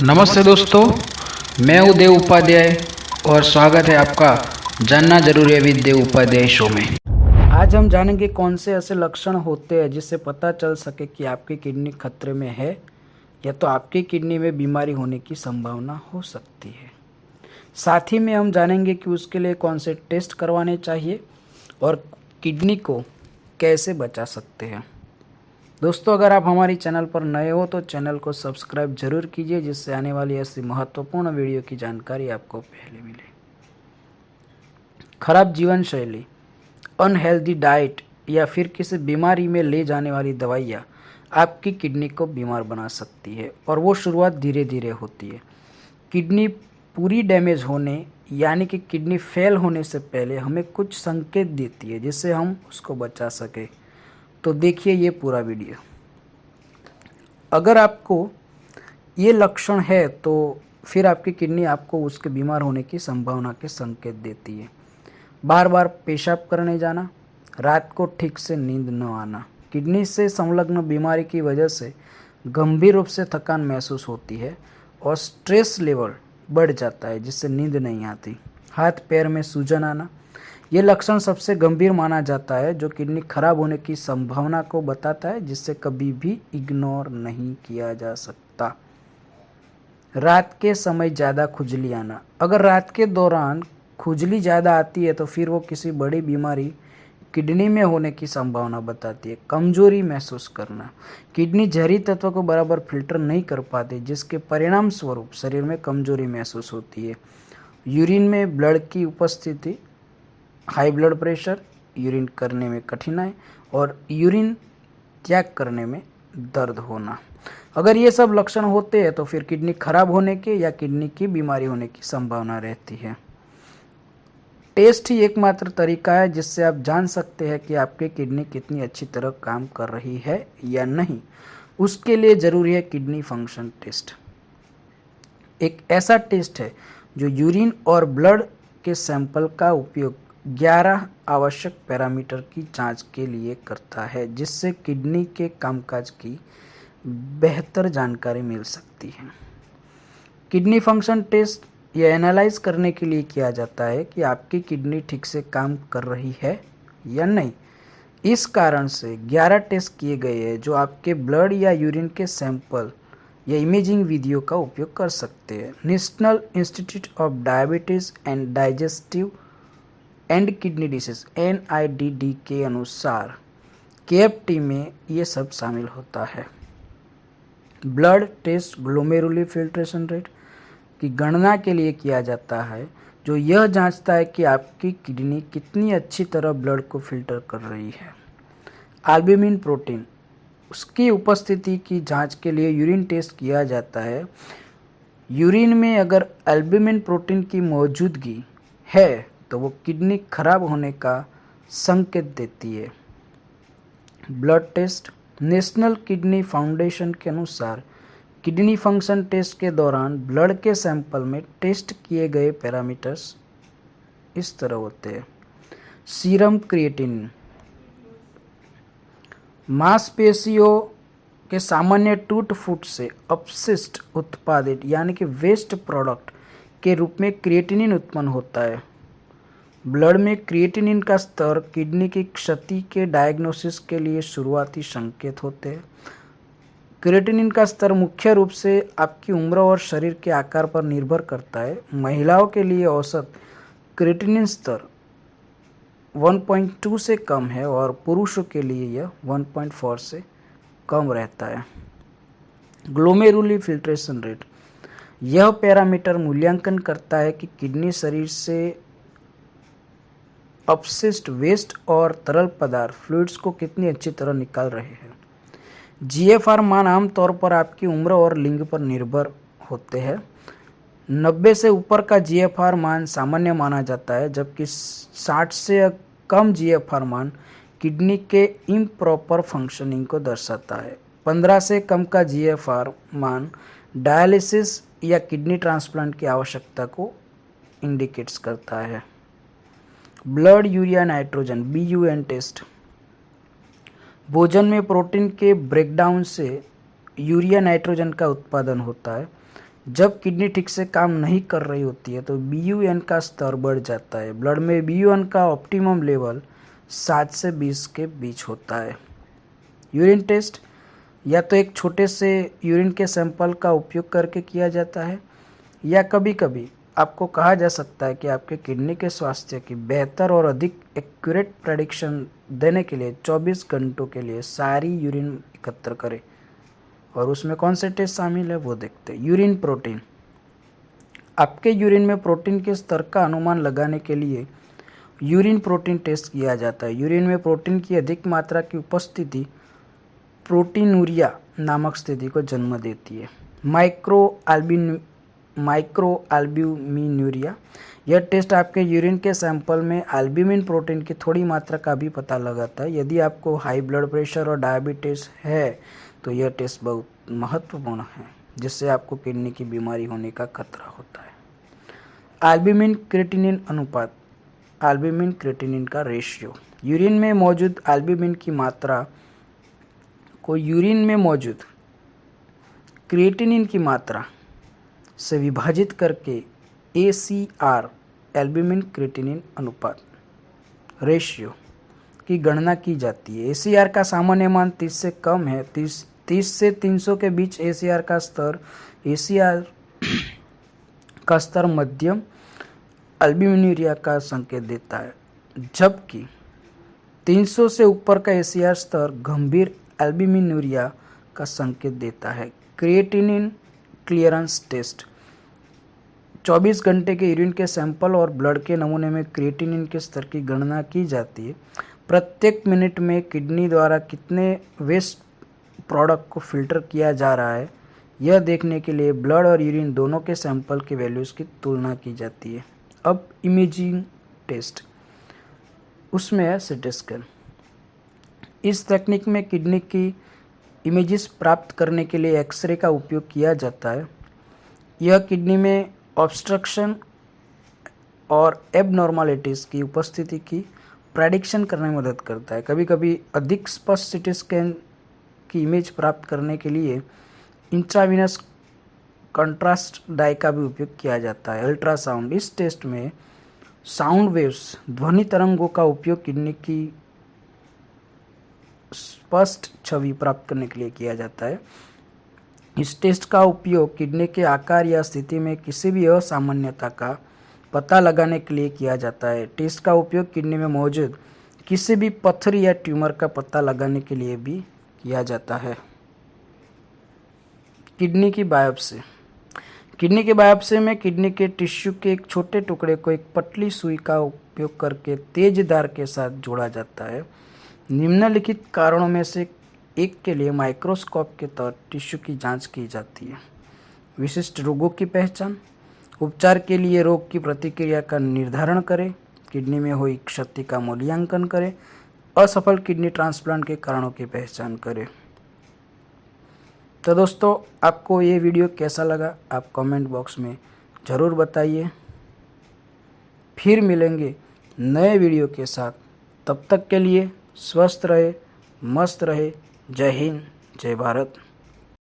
नमस्ते दोस्तों, मैं हूँ देव उपाध्याय और स्वागत है आपका जानना जरूरी है विद देव उपाध्याय शो में। आज हम जानेंगे कौन से ऐसे लक्षण होते हैं जिससे पता चल सके कि आपकी किडनी खतरे में है या तो आपकी किडनी में बीमारी होने की संभावना हो सकती है। साथ ही में हम जानेंगे कि उसके लिए कौन से टेस्ट करवाने चाहिए और किडनी को कैसे बचा सकते हैं। दोस्तों, अगर आप हमारी चैनल पर नए हो तो चैनल को सब्सक्राइब जरूर कीजिए, जिससे आने वाली ऐसी महत्वपूर्ण वीडियो की जानकारी आपको पहले मिले। खराब जीवन शैली, अनहेल्दी डाइट या फिर किसी बीमारी में ले जाने वाली दवाइयाँ आपकी किडनी को बीमार बना सकती है और वो शुरुआत धीरे धीरे होती है। किडनी पूरी डैमेज होने यानी कि किडनी फेल होने से पहले हमें कुछ संकेत देती है जिससे हम उसको बचा सकें। तो देखिए ये पूरा वीडियो। अगर आपको ये लक्षण है तो फिर आपकी किडनी आपको उसके बीमार होने की संभावना के संकेत देती है। बार बार पेशाब करने जाना, रात को ठीक से नींद न आना, किडनी से संलग्न बीमारी की वजह से गंभीर रूप से थकान महसूस होती है और स्ट्रेस लेवल बढ़ जाता है जिससे नींद नहीं आती। हाथ पैर में सूजन आना, ये लक्षण सबसे गंभीर माना जाता है जो किडनी खराब होने की संभावना को बताता है, जिससे कभी भी इग्नोर नहीं किया जा सकता। रात के समय ज़्यादा खुजली आना, अगर रात के दौरान खुजली ज़्यादा आती है तो फिर वो किसी बड़ी बीमारी किडनी में होने की संभावना बताती है। कमजोरी महसूस करना, किडनी जहरी तत्व को बराबर फिल्टर नहीं कर पाती, जिसके परिणाम स्वरूप शरीर में कमजोरी महसूस होती है। यूरिन में ब्लड की उपस्थिति, हाई ब्लड प्रेशर, यूरिन करने में कठिनाई और यूरिन त्याग करने में दर्द होना। अगर ये सब लक्षण होते हैं तो फिर किडनी खराब होने के या किडनी की बीमारी होने की संभावना रहती है। टेस्ट ही एकमात्र तरीका है जिससे आप जान सकते हैं कि आपकी किडनी कितनी अच्छी तरह काम कर रही है या नहीं। उसके लिए ज़रूरी है किडनी फंक्शन टेस्ट। एक ऐसा टेस्ट है जो यूरिन और ब्लड के सैंपल का उपयोग 11 आवश्यक पैरामीटर की जांच के लिए करता है, जिससे किडनी के कामकाज की बेहतर जानकारी मिल सकती है। किडनी फंक्शन टेस्ट यह एनालाइज करने के लिए किया जाता है कि आपकी किडनी ठीक से काम कर रही है या नहीं। इस कारण से 11 टेस्ट किए गए हैं जो आपके ब्लड या यूरिन के सैंपल या इमेजिंग वीडियो का उपयोग कर सकते हैं। National institute of diabetes and digestive and kidney disease NIDD के अनुसार KFT में ये सब शामिल होता है। Blood test glomerular filtration rate की गणना के लिए किया जाता है, जो यह जांचता है कि आपकी किडनी कितनी अच्छी तरह ब्लड को फिल्टर कर रही है। एल्ब्यूमिन प्रोटीन, उसकी उपस्थिति की जांच के लिए यूरिन टेस्ट किया जाता है। यूरिन में अगर एल्ब्यूमिन प्रोटीन की मौजूदगी है तो वो किडनी खराब होने का संकेत देती है। Blood test, national kidney foundation के अनुसार किडनी फंक्शन टेस्ट के दौरान ब्लड के सैंपल में टेस्ट किए गए पैरामीटर्स इस तरह होते हैं। सीरम क्रिएटिनिन, मांसपेशियों के सामान्य टूट फूट से अपशिष्ट उत्पादित यानी कि वेस्ट प्रोडक्ट के रूप में क्रिएटिनिन उत्पन्न होता है। ब्लड में क्रिएटिनिन का स्तर किडनी की क्षति के डायग्नोसिस के लिए शुरुआती संकेत होते हैं। क्रिएटिनिन का स्तर मुख्य रूप से आपकी उम्र और शरीर के आकार पर निर्भर करता है। महिलाओं के लिए औसत क्रिएटिनिन स्तर 1.2 से कम है और पुरुषों के लिए यह 1.4 से कम रहता है। ग्लोमेरुलर फिल्ट्रेशन रेट, यह पैरामीटर मूल्यांकन करता है कि किडनी शरीर से अपशिष्ट वेस्ट और तरल पदार्थ फ्लूइड्स को कितनी अच्छी तरह निकाल रहे हैं। GFR मान आमतौर पर आपकी उम्र और लिंग पर निर्भर होते हैं। 90 से ऊपर का GFR मान सामान्य माना जाता है, जबकि 60 से कम GFR मान किडनी के इम्प्रॉपर फंक्शनिंग को दर्शाता है। 15 से कम का GFR मान डायलिसिस या किडनी ट्रांसप्लांट की आवश्यकता को इंडिकेट्स करता है। Blood urea nitrogen BUN test, भोजन में प्रोटीन के ब्रेकडाउन से यूरिया नाइट्रोजन का उत्पादन होता है। जब किडनी ठीक से काम नहीं कर रही होती है तो BUN का स्तर बढ़ जाता है। ब्लड में BUN का ऑप्टिमम लेवल 7 से 20 के बीच होता है। यूरिन टेस्ट या तो एक छोटे से यूरिन के सैंपल का उपयोग करके किया जाता है, या कभी कभी आपको कहा जा सकता है कि आपके किडनी के स्वास्थ्य की बेहतर और अधिक एक्यूरेट प्रेडिक्शन देने के लिए 24 घंटों के लिए सारी यूरिन एकत्र करें। और उसमें कौन से टेस्ट शामिल है वो देखते हैं। यूरिन प्रोटीन, आपके यूरिन में प्रोटीन के स्तर का अनुमान लगाने के लिए यूरिन प्रोटीन टेस्ट किया जाता है। यूरिन में प्रोटीन की अधिक मात्रा की उपस्थिति प्रोटीनूरिया नामक स्थिति को जन्म देती है। माइक्रो एल्ब्यूमिनूरिया, यह टेस्ट आपके यूरिन के सैंपल में एल्ब्यूमिन प्रोटीन की थोड़ी मात्रा का भी पता लगाता है। यदि आपको हाई ब्लड प्रेशर और डायबिटीज है तो यह टेस्ट बहुत महत्वपूर्ण है, जिससे आपको किडनी की बीमारी होने का खतरा होता है। एल्ब्यूमिन क्रिएटिनिन अनुपात, एल्ब्यूमिन क्रिएटिनिन का रेशियो, यूरिन में मौजूद एल्ब्यूमिन की मात्रा को यूरिन में मौजूद क्रिएटिनिन की मात्रा से विभाजित करके ACR, एल्ब्यूमिन क्रिएटिनिन अनुपात रेशियो की गणना की जाती है। ACR का सामान्य मान 30 से कम है। 30 से 300 के बीच ACR का स्तर मध्यम एल्ब्यूमिनूरिया का संकेत देता है, जबकि 300 से ऊपर का ACR स्तर गंभीर एल्ब्यूमिनूरिया का संकेत देता है। क्रिएटिनिन क्लियरेंस टेस्ट, 24 घंटे के यूरिन के सैंपल और ब्लड के नमूने में क्रिएटिनिन के स्तर की गणना की जाती है। प्रत्येक मिनट में किडनी द्वारा कितने वेस्ट प्रोडक्ट को फिल्टर किया जा रहा है, यह देखने के लिए ब्लड और यूरिन दोनों के सैंपल की वैल्यूज़ की तुलना की जाती है। अब इमेजिंग टेस्ट, उसमें है CT स्कैन। इस तकनीक में किडनी की इमेजेस प्राप्त करने के लिए एक्सरे का उपयोग किया जाता है। यह किडनी में ऑब्स्ट्रक्शन और एबनॉर्मलिटीज़ की उपस्थिति की प्रेडिक्शन करने में मदद करता है। कभी कभी अधिक स्पष्ट CT स्कैन की इमेज प्राप्त करने के लिए इंट्रावीनस कंट्रास्ट डाई का भी उपयोग किया जाता है। अल्ट्रासाउंड, इस टेस्ट में साउंड वेव्स, ध्वनि तरंगों का उपयोग किडनी की स्पष्ट छवि प्राप्त करने के लिए किया जाता है। इस टेस्ट का उपयोग किडनी के आकार या स्थिति में किसी भी असामान्यता का पता लगाने के लिए किया जाता है। टेस्ट का उपयोग किडनी में मौजूद किसी भी पत्थर या ट्यूमर का पता लगाने के लिए भी किया जाता है। किडनी की बायोप्सी, किडनी के बायोप्सी में किडनी के टिश्यू के एक छोटे टुकड़े को एक पतली सुई का उपयोग करके तेज धार के साथ जोड़ा जाता है। निम्नलिखित कारणों में से एक के लिए माइक्रोस्कोप के तहत टिश्यू की जांच की जाती है। विशिष्ट रोगों की पहचान, उपचार के लिए रोग की प्रतिक्रिया का निर्धारण करें, किडनी में हुई क्षति का मूल्यांकन करें, असफल किडनी ट्रांसप्लांट के कारणों की पहचान करें। तो दोस्तों, आपको ये वीडियो कैसा लगा आप कमेंट बॉक्स में ज़रूर बताइए। फिर मिलेंगे नए वीडियो के साथ, तब तक के लिए स्वस्थ रहे, मस्त रहे। जय हिंद, जय भारत।